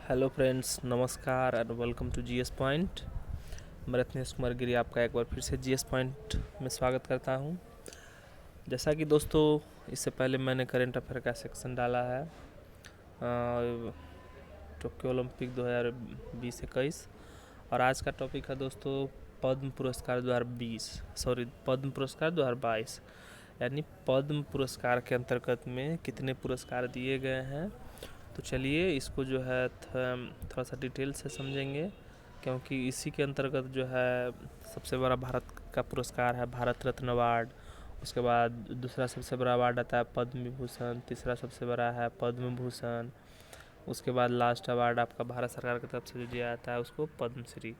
Hello friends, नमस्कार and welcome to GS point. मैं रत्नेश कुमार गिरी आपका एक बार फिर से जीएस पॉइंट में स्वागत करता हूं। जैसा कि दोस्तों, इससे पहले मैंने करेंट अफेयर का सेक्शन डाला है टोक्यो ओलंपिक 2020-21 और आज का टॉपिक है दोस्तों पद्म पुरस्कार 2022, यानी पद्म पुरस्कार के अंतर्गत में कितने पुरस्कार दिए गए हैं। तो चलिए इसको जो है थोड़ा सा डिटेल से समझेंगे, क्योंकि इसी के अंतर्गत जो है सबसे बड़ा भारत का पुरस्कार है भारत रत्न अवार्ड। उसके बाद दूसरा सबसे बड़ा अवार्ड आता है पद्म विभूषण, तीसरा सबसे बड़ा है पद्म भूषण। उसके बाद लास्ट अवार्ड आपका भारत सरकार की तरफ से जो दिया जाता है उसको पद्मश्री।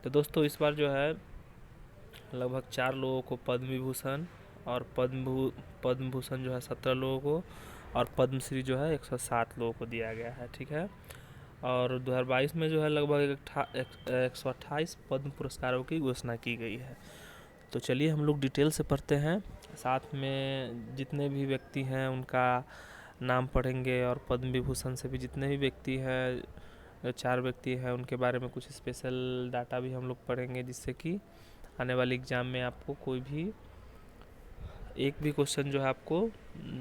तो दोस्तों इस बार जो है लगभग 4 लोगों को पद्म विभूषण और पद्म भूषण जो है 17 लोगों को और पद्मश्री जो है 107 लोगों को दिया गया है। ठीक है। और 2022 में जो है लगभग 128 पद्म पुरस्कारों की घोषणा की गई है। तो चलिए हम लोग डिटेल से पढ़ते हैं, साथ में जितने भी व्यक्ति हैं उनका नाम पढ़ेंगे और पद्म विभूषण से भी जितने भी व्यक्ति हैं 4 व्यक्ति हैं उनके बारे में कुछ स्पेशल डाटा भी हम लोग पढ़ेंगे, जिससे कि आने वाले एग्ज़ाम में आपको कोई भी एक भी क्वेश्चन जो है आपको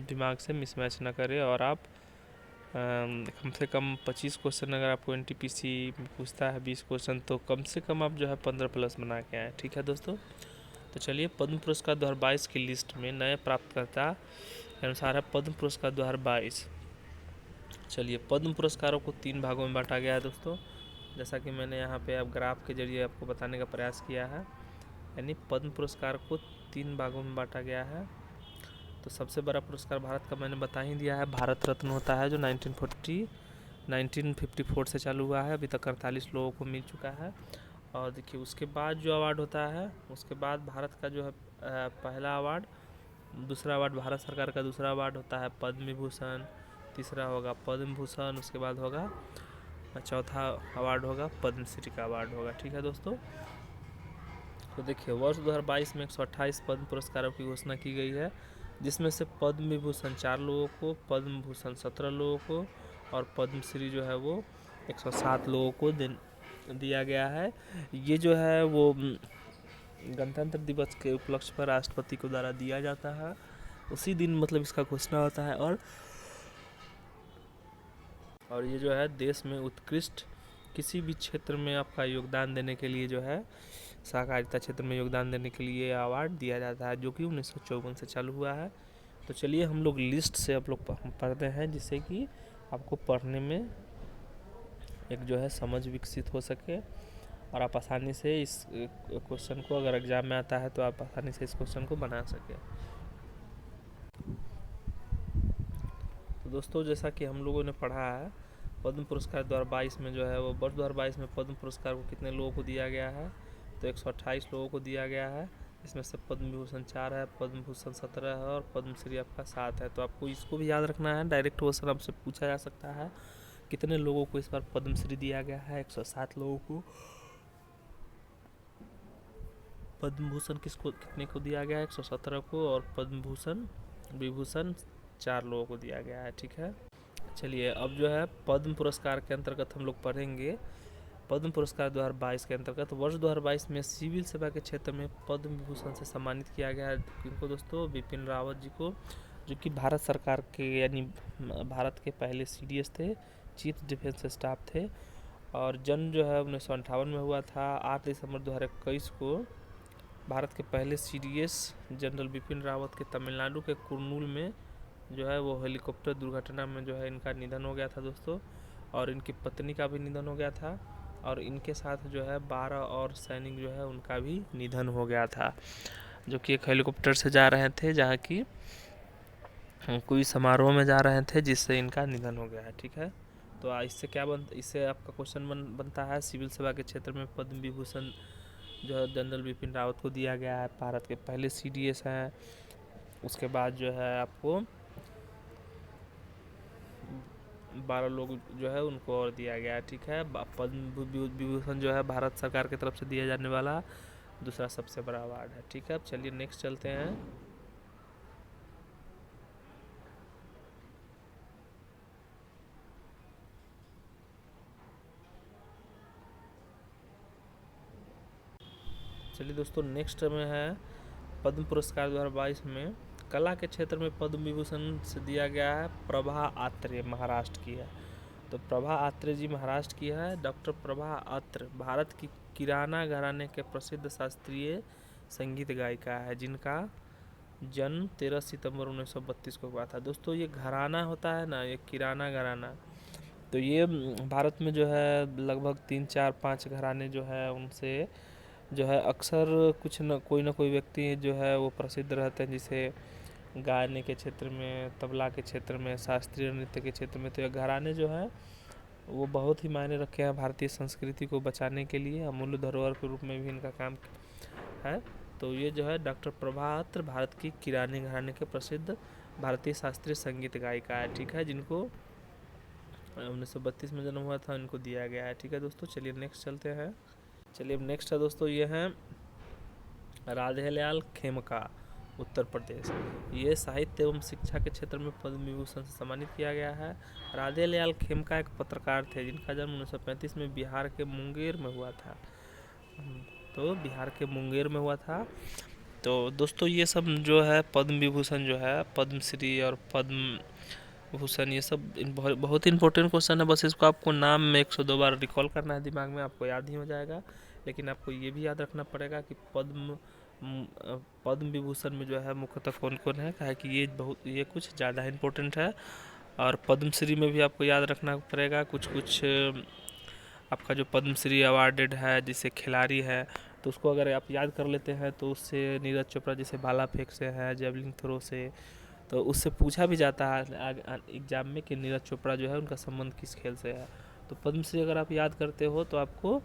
दिमाग से मिसमैच ना करे और आप कम से कम 25 क्वेश्चन अगर आपको एनटीपीसी पूछता है 20 क्वेश्चन, तो कम से कम आप जो है 15 प्लस बना के आए। ठीक है दोस्तों। तो चलिए पद्म पुरस्कार 2022 की लिस्ट में नए प्राप्तकर्ता के अनुसार है पद्म पुरस्कार 2022। चलिए पद्म पुरस्कारों को 3 भागों में बांटा गया है दोस्तों, जैसा कि मैंने यहाँ पे अब ग्राफ के जरिए आपको बताने का प्रयास किया है। यानी पद्म पुरस्कार को 3 भागों में बांटा गया है। तो सबसे बड़ा पुरस्कार भारत का मैंने बता ही दिया है, भारत रत्न होता है जो 1954 से चालू हुआ है, अभी तक 48 लोगों को मिल चुका है। और देखिए उसके बाद जो अवार्ड होता है, उसके बाद भारत का जो है पहला अवार्ड, दूसरा अवार्ड भारत सरकार का दूसरा अवार्ड होता है पद्म विभूषण, तीसरा होगा पद्म भूषण, उसके बाद होगा चौथा अवार्ड होगा पद्मश्री का अवार्ड होगा। ठीक है दोस्तों। तो देखिए वर्ष 2022 में 128 पद्म पुरस्कारों की घोषणा की गई है, जिसमें से पद्म विभूषण 4 लोगों को, पद्म भूषण 17 लोगों को और पद्मश्री जो है वो 107 लोगों को दिया गया है। ये जो है वो गणतंत्र दिवस के उपलक्ष्य पर राष्ट्रपति को द्वारा दिया जाता है, उसी दिन मतलब इसका घोषणा होता है। और ये जो है देश में उत्कृष्ट किसी भी क्षेत्र में आपका योगदान देने के लिए जो है सहकारिता क्षेत्र में योगदान देने के लिए अवार्ड दिया जाता है, जो कि 1954 से चालू हुआ है। तो चलिए हम लोग लिस्ट से आप लोग पढ़ते हैं, जिससे कि आपको पढ़ने में एक जो है समझ विकसित हो सके और आप आसानी से इस क्वेश्चन को, अगर एग्ज़ाम में आता है तो आप आसानी से इस क्वेश्चन को बना सकें। तो दोस्तों जैसा कि हम लोगों ने पढ़ा है, पद्म पुरस्कार 2022 में जो है वो वर्ष 2022 में पद्म पुरस्कार को कितने लोगों को दिया गया है, तो 128 लोगों को दिया गया है। इसमें से पद्म विभूषण 4 है, पद्म भूषण 17 है और पद्मश्री आपका 7 है। तो आपको इसको भी याद रखना है, डायरेक्ट क्वेश्चन आपसे पूछा जा सकता है कितने लोगों को इस बार पद्मश्री दिया गया है। 107 लोगों को। पद्म भूषण कितने को दिया गया है, 117 को, और पद्म भूषण विभूषण 4 लोगों को दिया गया है। ठीक है। चलिए अब जो है पद्म पुरस्कार के अंतर्गत हम लोग पढ़ेंगे पद्म पुरस्कार 2022 के अंतर्गत वर्ष 2022 में सिविल सेवा के क्षेत्र में पद्म विभूषण से सम्मानित किया गया है इनको दोस्तों, बिपिन रावत जी को, जो कि भारत सरकार के यानी भारत के पहले सीडीएस थे, चीफ डिफेंस स्टाफ थे। और जन्म जो है 1958 में हुआ था। 8 दिसंबर 2021 को भारत के पहले सीडीएस जनरल बिपिन रावत के तमिलनाडु के कुर्नूल में जो है वो हेलीकॉप्टर दुर्घटना में जो है इनका निधन हो गया था दोस्तों। और इनकी पत्नी का भी निधन हो गया था, और इनके साथ जो है 12 और सैनिक जो है उनका भी निधन हो गया था, जो कि एक हेलीकॉप्टर से जा रहे थे, जहाँ की कोई समारोह में जा रहे थे, जिससे इनका निधन हो गया है। ठीक है। तो इससे आपका क्वेश्चन बनता है सिविल सेवा के क्षेत्र में पद्म विभूषण जो है जनरल बिपिन रावत को दिया गया है, भारत के पहले सीडीएस हैं। उसके बाद जो है आपको 12 लोग जो है उनको और दिया गया है। ठीक है। पद्म विभूषण जो है भारत सरकार की तरफ से दिया जाने वाला दूसरा सबसे बड़ा अवार्ड है। ठीक है। अब चलिए नेक्स्ट चलते हैं। चलिए दोस्तों, नेक्स्ट में है पद्म पुरस्कार 2022 में कला के क्षेत्र में पद्म विभूषण से दिया गया है प्रभा आत्रे, महाराष्ट्र की है। तो प्रभा आत्रे जी महाराष्ट्र की है। डॉक्टर प्रभा आत्रे भारत की किराना घराने के प्रसिद्ध शास्त्रीय संगीत गायिका है, जिनका जन्म 13 सितंबर 1932 को हुआ था। दोस्तों ये घराना होता है ना, ये किराना घराना, तो ये भारत में जो है लगभग 3 4 5 घराने जो है उनसे जो है अक्सर कुछ न कोई व्यक्ति जो है वो प्रसिद्ध रहते हैं, जिसे गाने के क्षेत्र में, तबला के क्षेत्र में, शास्त्रीय नृत्य के क्षेत्र में। तो ये घराने जो है वो बहुत ही मायने रखे हैं भारतीय संस्कृति को बचाने के लिए, अमूल्य धरोहर के रूप में भी इनका काम है। तो ये जो है डॉक्टर प्रभात भारत की किराने घराने के प्रसिद्ध भारतीय शास्त्रीय संगीत गायिका है, ठीक है, जिनको 1932 में जन्म हुआ था, इनको दिया गया है। ठीक है दोस्तों, चलिए नेक्स्ट चलते हैं। चलिए अब नेक्स्ट है दोस्तों, ये हैं राधेलाल खेमका, उत्तर प्रदेश। ये साहित्य एवं शिक्षा के क्षेत्र में पद्म विभूषण से सम्मानित किया गया है। राधेलाल खेमका एक पत्रकार थे, जिनका जन्म 1935 में बिहार के मुंगेर में हुआ था। तो बिहार के मुंगेर में हुआ था। तो दोस्तों ये सब जो है पद्म विभूषण जो है, पद्मश्री और पद्म भूषण, ये सब बहुत ही इंपॉर्टेंट क्वेश्चन है। बस इसको आपको नाम में 102 बार रिकॉल करना है, दिमाग में आपको याद ही हो जाएगा। लेकिन आपको ये भी याद रखना पड़ेगा कि पद्म विभूषण में जो है मुख्यतः कौन कौन है, कहा कि ये कुछ ज़्यादा इंपॉर्टेंट है। और पद्मश्री में भी आपको याद रखना पड़ेगा कुछ आपका जो पद्मश्री अवार्डेड है, जिसे खिलाड़ी है, तो उसको अगर आप याद कर लेते हैं तो उससे नीरज चोपड़ा जैसे भाला फेंक से है, जेवलिन थ्रो से, तो उससे पूछा भी जाता है एग्जाम में कि नीरज चोपड़ा जो है उनका संबंध किस खेल से है। तो पद्मश्री अगर आप याद करते हो तो आपको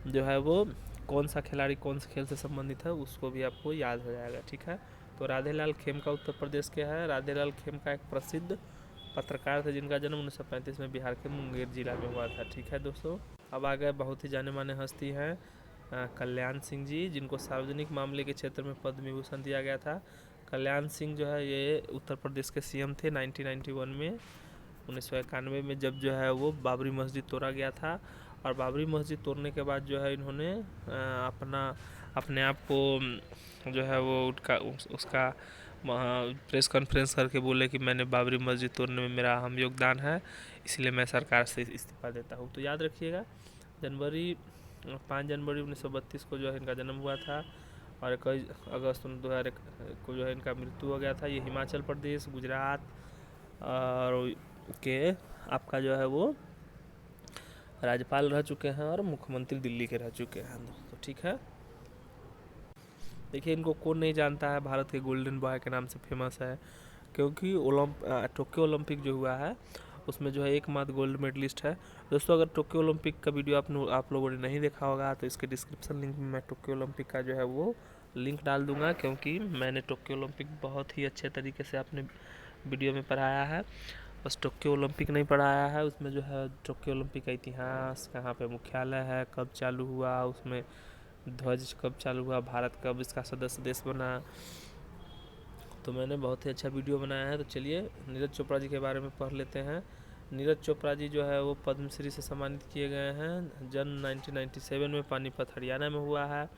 जो है वो कौन सा खिलाड़ी कौन से खेल से संबंधित है उसको भी आपको याद हो जाएगा। ठीक है, तो राधेलाल खेमका उत्तर प्रदेश के है। राधेलाल खेमका एक प्रसिद्ध पत्रकार थे, जिनका जन्म 1935 में बिहार के मुंगेर जिला में हुआ था। ठीक है दोस्तों, अब आ गए बहुत ही जाने माने हस्ती हैं कल्याण सिंह जी, जिनको सार्वजनिक मामले के क्षेत्र में पद्म विभूषण दिया गया था। कल्याण सिंह जो है ये उत्तर प्रदेश के सीएम थे 1991 में, 1991 में, जब जो है वो बाबरी मस्जिद तोड़ा गया था। और बाबरी मस्जिद तोड़ने के बाद जो है इन्होंने अपने आप को जो है वो उसका प्रेस कॉन्फ्रेंस करके बोले कि मैंने बाबरी मस्जिद तोड़ने में मेरा अहम योगदान है, इसलिए मैं सरकार से इस्तीफा देता हूँ। तो याद रखिएगा 5 जनवरी 1932 को जो है इनका जन्म हुआ था, और 21 अगस्त 2000 को जो है इनका मृत्यु हो गया था। ये हिमाचल प्रदेश, गुजरात और के आपका जो है वो राज्यपाल रह चुके हैं, और मुख्यमंत्री दिल्ली के रह चुके हैं दोस्तों। ठीक है, देखिए इनको कौन नहीं जानता है, भारत के गोल्डन बॉय के नाम से फेमस है, क्योंकि टोक्यो ओलंपिक जो हुआ है उसमें जो है एकमात्र गोल्ड मेडलिस्ट है। दोस्तों अगर टोक्यो ओलंपिक का वीडियो आप लोगों ने नहीं देखा होगा तो इसके डिस्क्रिप्शन लिंक में मैं टोक्यो ओलंपिक का जो है वो लिंक डाल दूंगा, क्योंकि मैंने टोक्यो ओलंपिक बहुत ही अच्छे तरीके से अपने वीडियो में पढ़ाया है। बस टोक्यो ओलंपिक नहीं पढ़ाया है, उसमें जो है टोक्यो ओलंपिक का इतिहास, कहाँ पे मुख्यालय है, कब चालू हुआ, उसमें ध्वज कब चालू हुआ, भारत कब इसका सदस्य देश बना, तो मैंने बहुत ही अच्छा वीडियो बनाया है। तो चलिए नीरज चोपड़ा जी के बारे में पढ़ लेते हैं। नीरज चोपड़ा जी जो है वो पद्मश्री से सम्मानित किए गए हैं। जन्म 1997 में पानीपत हरियाणा में हुआ है।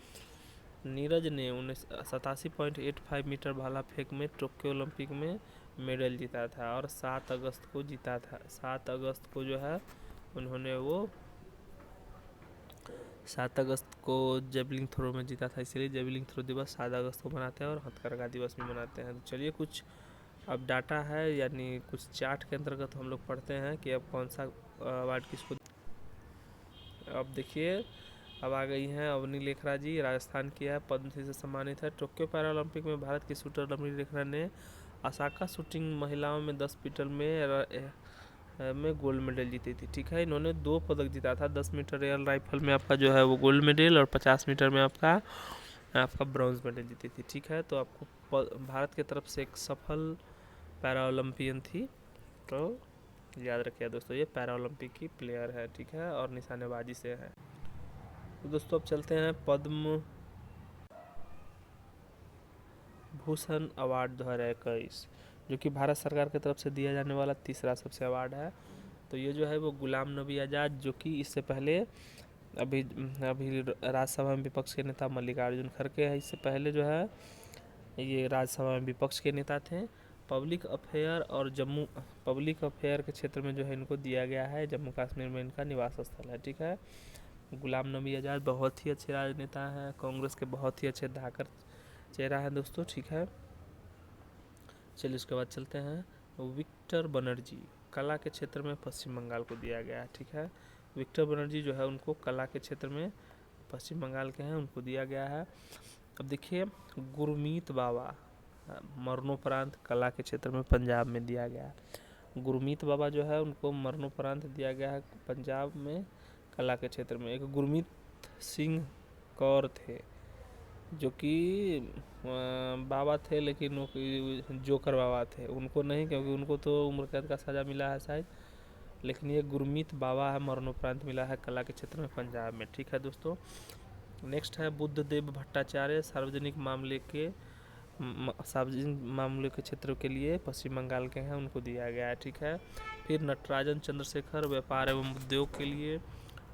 नीरज ने 87.85 मीटर भाला फेंक में टोक्यो ओलंपिक में मेडल जीता था, और 7 अगस्त को जीता था। 7 अगस्त को जो है उन्होंने वो 7 अगस्त को जेवलिन थ्रो में जीता था, इसलिए जेवलिन थ्रो दिवस 7 अगस्त को मनाते हैं और हथकरघा दिवस भी मनाते हैं। तो चलिए कुछ अब डाटा है, यानी कुछ चार्ट के अंतर्गत हम लोग पढ़ते हैं कि अब कौन सा अवार्ड किसको। अब देखिए अब आ गई हैं अवनी लेखरा जी, राजस्थान की है, पद्मश्री से सम्मानित है। टोक्यो पैरालंपिक में भारत की शूटर अवनी लेखरा ने ओसाका शूटिंग महिलाओं में 10 मीटर में गोल्ड मेडल जीती थी। ठीक है, इन्होंने 2 पदक जीता था, 10 मीटर एयर राइफल में आपका जो है वो गोल्ड मेडल, और 50 मीटर में आपका ब्रॉन्ज मेडल जीती थी। ठीक है, तो आपको भारत की तरफ से एक सफल पैरा ओलंपियन थी, तो याद रखिए दोस्तों ये पैरा ओलंपिक की प्लेयर है। ठीक है, और निशानेबाजी से है। तो दोस्तों अब चलते हैं पद्म भूषण अवार्ड 2021, जो कि भारत सरकार की तरफ से दिया जाने वाला तीसरा सबसे अवार्ड है। तो ये जो है वो गुलाम नबी आज़ाद, जो कि इससे पहले अभी अभी राज्यसभा में विपक्ष के नेता मल्लिकार्जुन खड़गे है। इससे पहले जो है ये राज्यसभा में विपक्ष के नेता थे। पब्लिक अफेयर के क्षेत्र में जो है इनको दिया गया है, जम्मू कश्मीर में इनका निवास स्थल है। ठीक है। गुलाम नबी आज़ाद बहुत ही अच्छे राजनेता हैं, कांग्रेस के बहुत ही अच्छे धाकर चेहरा है दोस्तों। ठीक है, चलिए उसके बाद चलते हैं। विक्टर बनर्जी कला के क्षेत्र में पश्चिम बंगाल को दिया गया है। ठीक है, विक्टर बनर्जी जो है उनको कला के क्षेत्र में पश्चिम बंगाल के हैं, उनको दिया गया है। अब देखिए गुरमीत बाबा मरणोपरांत कला के क्षेत्र में पंजाब में दिया गया है। गुरमीत बाबा जो है उनको मरणोपरांत दिया गया है पंजाब में कला के क्षेत्र में। एक गुरमीत सिंह कौर थे जो कि बाबा थे, लेकिन वो जोकर बाबा थे, उनको नहीं, क्योंकि उनको तो उम्र कैद का सज़ा मिला है शायद, लेकिन ये गुरमीत बाबा है, मरणोपरांत मिला है कला के क्षेत्र में पंजाब में। ठीक है दोस्तों, नेक्स्ट है बुद्धदेव भट्टाचार्य सार्वजनिक मामले के क्षेत्र के लिए पश्चिम बंगाल के हैं, उनको दिया गया है। ठीक है, फिर नटराजन चंद्रशेखर व्यापार एवं उद्योग के लिए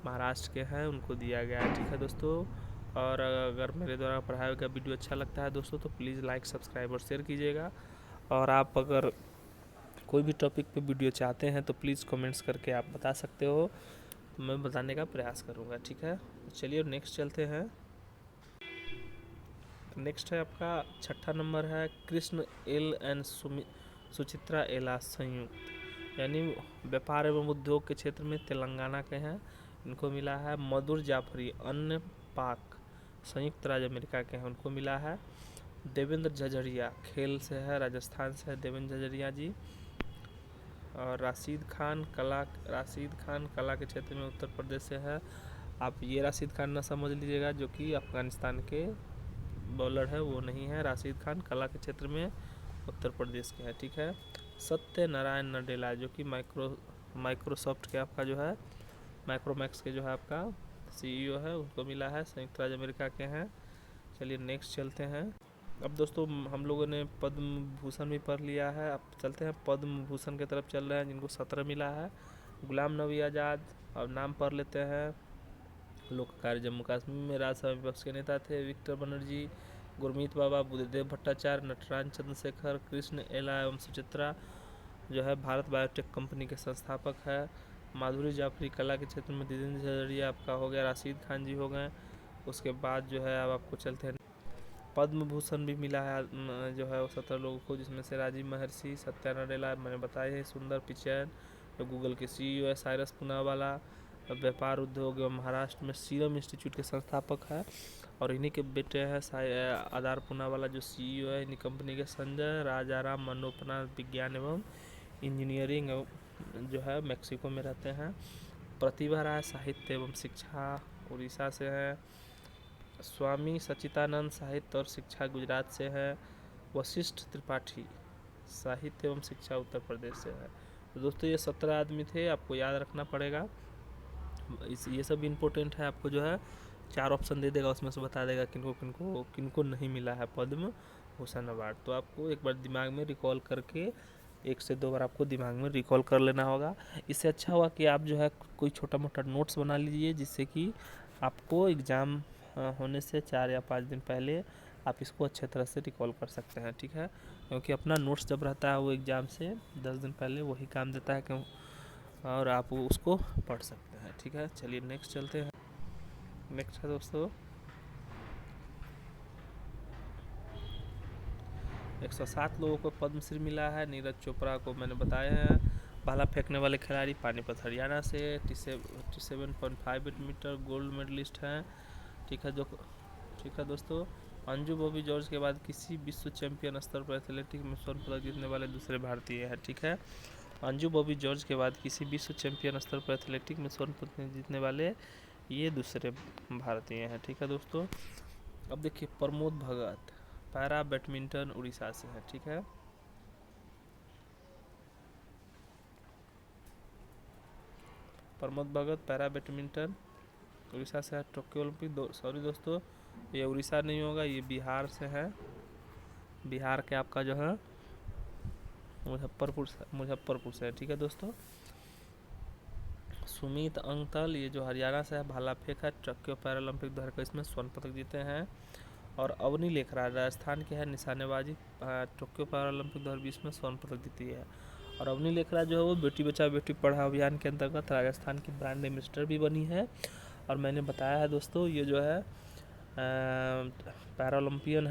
महाराष्ट्र के हैं, उनको दिया गया है। ठीक है दोस्तों, और अगर मेरे द्वारा पढ़ाया गया वीडियो अच्छा लगता है दोस्तों तो प्लीज़ लाइक सब्सक्राइब और शेयर कीजिएगा। और आप अगर कोई भी टॉपिक पे वीडियो चाहते हैं तो प्लीज़ कमेंट्स करके आप बता सकते हो, मैं बताने का प्रयास करूँगा। ठीक है, चलिए नेक्स्ट चलते हैं। नेक्स्ट है आपका 6ठा नंबर है कृष्ण एल एंड सुचित्रा एला संयुक्त, यानी व्यापार एवं उद्योग के क्षेत्र में तेलंगाना के हैं, इनको मिला है। मधुर जाफरी अन्य पाक संयुक्त राज्य अमेरिका के हैं, उनको मिला है। देवेंद्र झझरिया खेल से है, राजस्थान से है देवेंद्र झझरिया जी। और राशिद खान कला के क्षेत्र में उत्तर प्रदेश से है। आप ये राशिद खान ना समझ लीजिएगा जो कि अफगानिस्तान के बॉलर है, वो नहीं है। राशिद खान कला के क्षेत्र में उत्तर प्रदेश के हैं। ठीक है, सत्य नारायण नडेला जो कि माइक्रोसॉफ्ट के आपका जो है माइक्रोमैक्स के जो है आपका CEO है, उनको मिला है, संयुक्त राज्य अमेरिका के हैं। चलिए नेक्स्ट चलते हैं। अब दोस्तों हम लोगों ने पद्म भूषण भी पढ़ लिया है, अब चलते हैं पद्म भूषण की तरफ चल रहे हैं, जिनको 17 मिला है। गुलाम नबी आज़ाद, अब नाम पढ़ लेते हैं। लोक कार्य जम्मू कश्मीर में राज्यसभा विपक्ष के नेता थे। विक्टर बनर्जी, गुरमीत बाबा, बुद्धदेव भट्टाचार्य, नटराजन चंद्रशेखर, कृष्ण एला एवं सुचित्रा जो है भारत बायोटेक कंपनी के संस्थापक है। माधुरी जाफरी कला के क्षेत्र में देवेंद्र झझरिया आपका हो गया, राशिद खान जी हो गए। उसके बाद जो है अब आपको चलते हैं, पद्म भूषण भी मिला है जो है वो 17 लोगों को, जिसमें से राजीव महर्षि, सत्या नडेला मैंने बताया है, सुंदर पिचै जो गूगल के CEO है, साइरस पूनावाला व्यापार उद्योग एवं महाराष्ट्र में सीरम इंस्टीट्यूट के संस्थापक है, और इन्हीं के बेटे हैं आधार पूनावाला जो CEO है इन्हीं कंपनी के, संजय राजाराम मनोपनाथ विज्ञान एवं इंजीनियरिंग जो है मैक्सिको में रहते हैं। प्रतिभा राय साहित्य एवं शिक्षा उड़ीसा से है। स्वामी सच्चिदानंद साहित्य और शिक्षा गुजरात से है। वशिष्ठ त्रिपाठी साहित्य एवं शिक्षा उत्तर प्रदेश से है। तो दोस्तों ये 17 आदमी थे, आपको याद रखना पड़ेगा। ये सब इम्पोर्टेंट है, आपको जो है 4 ऑप्शन दे देगा, उसमें से बता देगा किनको नहीं मिला है पद्म भूषण अवार्ड। तो आपको एक बार दिमाग में रिकॉल करके 1 से 2 बार आपको दिमाग में रिकॉल कर लेना होगा। इससे अच्छा हुआ कि आप जो है कोई छोटा मोटा नोट्स बना लीजिए, जिससे कि आपको एग्ज़ाम होने से 4 या 5 दिन पहले आप इसको अच्छे तरह से रिकॉल कर सकते हैं। ठीक है, क्योंकि अपना नोट्स जब रहता है वो एग्ज़ाम से 10 दिन पहले वही काम देता है, क्यों, और आप उसको पढ़ सकते हैं। ठीक है, चलिए नेक्स्ट चलते हैं। नेक्स्ट है दोस्तों 107 लोगों को पद्मश्री मिला है। नीरज चोपड़ा को मैंने बताया है, भाला फेंकने वाले खिलाड़ी, पानीपत हरियाणा से, 87.58 मीटर गोल्ड मेडलिस्ट हैं। ठीक है दोस्तों, अंजू बॉबी जॉर्ज के बाद किसी विश्व चैंपियन स्तर पर एथलेटिक्स में स्वर्ण पदक जीतने वाले दूसरे भारतीय हैं। ठीक है, अंजू बॉबी जॉर्ज के बाद किसी विश्व चैंपियन स्तर पर एथलेटिक्स में स्वर्ण पदक जीतने वाले ये दूसरे भारतीय हैं। ठीक है दोस्तों, अब देखिए प्रमोद भगत पैरा बैडमिंटन उड़ीसा से है। ठीक है, प्रमोद भगत पैरा बैडमिंटन उड़ीसा से है। टोक्यो ओलंपिक सॉरी दोस्तों, ये उड़ीसा नहीं होगा, ये बिहार से है। बिहार के आपका जो है मुजफ्फरपुर से है। ठीक है दोस्तों, सुमित अंगतल, ये जो हरियाणा से है, भाला फेंक है, टोक्यो पैरालंपिक 2021 इसमें स्वर्ण पदक जीते हैं। और अवनी लेखराज राजस्थान के है, निशानेबाजी टोक्यो पैरालंपिक 2020 में स्वर्ण पदक जीती है। और अवनी लेखराज जो है वो बेटी बचाओ बेटी पढ़ाओ अभियान के अंतर्गत राजस्थान की ब्रांड एम्बेसडर भी बनी है। और मैंने बताया है दोस्तों, ये जो है पैरालंपियन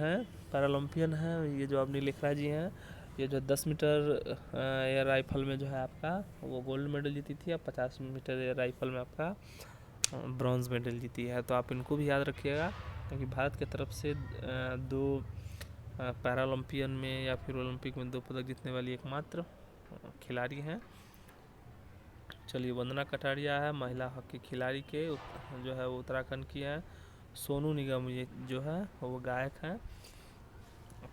है ये जो अवनी लेखराज जी हैं। ये जो 10 मीटर एयर राइफल में जो है आपका वो गोल्ड मेडल जीती थी, और 50 मीटर एयर राइफल में आपका ब्रॉन्ज मेडल जीती है। तो आप इनको भी याद रखिएगा, क्योंकि भारत की तरफ से 2 पैरालंपियन में या फिर ओलंपिक में 2 पदक जीतने वाली एकमात्र खिलाड़ी हैं। चलिए, वंदना कटारिया है, महिला हॉकी खिलाड़ी के जो है वो उत्तराखंड की है। सोनू निगम ये जो है वो गायक हैं।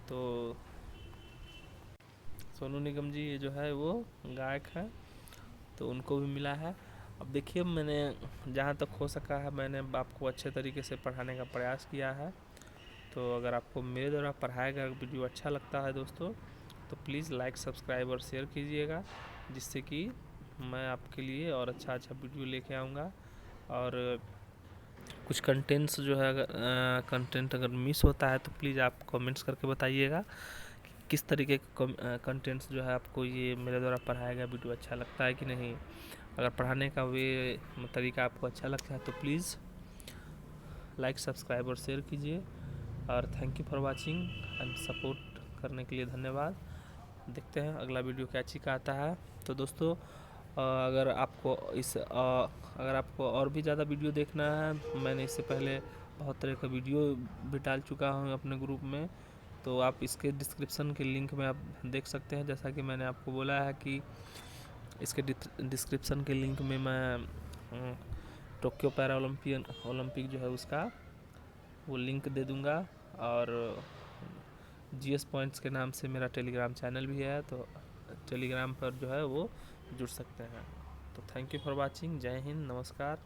तो सोनू निगम जी ये जो है वो गायक हैं, तो उनको भी मिला है। अब देखिए, मैंने जहाँ तक हो सका है मैंने आपको अच्छे तरीके से पढ़ाने का प्रयास किया है। तो अगर आपको मेरे द्वारा पढ़ाया गया वीडियो अच्छा लगता है दोस्तों, तो प्लीज़ लाइक, सब्सक्राइब और शेयर कीजिएगा, जिससे कि मैं आपके लिए और अच्छा वीडियो लेके आऊँगा। और कुछ कंटेंट्स जो है कंटेंट अगर मिस होता है तो प्लीज़ आप कमेंट्स करके बताइएगा कि किस तरीके के कंटेंट्स जो है आपको ये मेरे द्वारा पढ़ाया गया वीडियो अच्छा लगता है कि नहीं। अगर पढ़ाने का तरीका आपको अच्छा लगता है तो प्लीज़ लाइक, सब्सक्राइब और शेयर कीजिए। और thank you for watching and support करने के लिए धन्यवाद। देखते हैं अगला वीडियो क्या अच्छी का आता है। तो दोस्तों, अगर आपको और भी ज़्यादा वीडियो देखना है, मैंने इससे पहले बहुत तरह का वीडियो भी डाल चुका हूँ अपने ग्रुप में, तो आप इसके डिस्क्रिप्शन के लिंक में आप देख सकते हैं। जैसा कि मैंने आपको बोला है कि इसके डिस्क्रिप्शन के लिंक में मैं टोक्यो ओलंपिक जो है उसका वो लिंक दे दूँगा। और GS पॉइंट्स के नाम से मेरा टेलीग्राम चैनल भी है, तो टेलीग्राम पर जो है वो जुड़ सकते हैं। तो थैंक यू फॉर वाचिंग। जय हिंद, नमस्कार।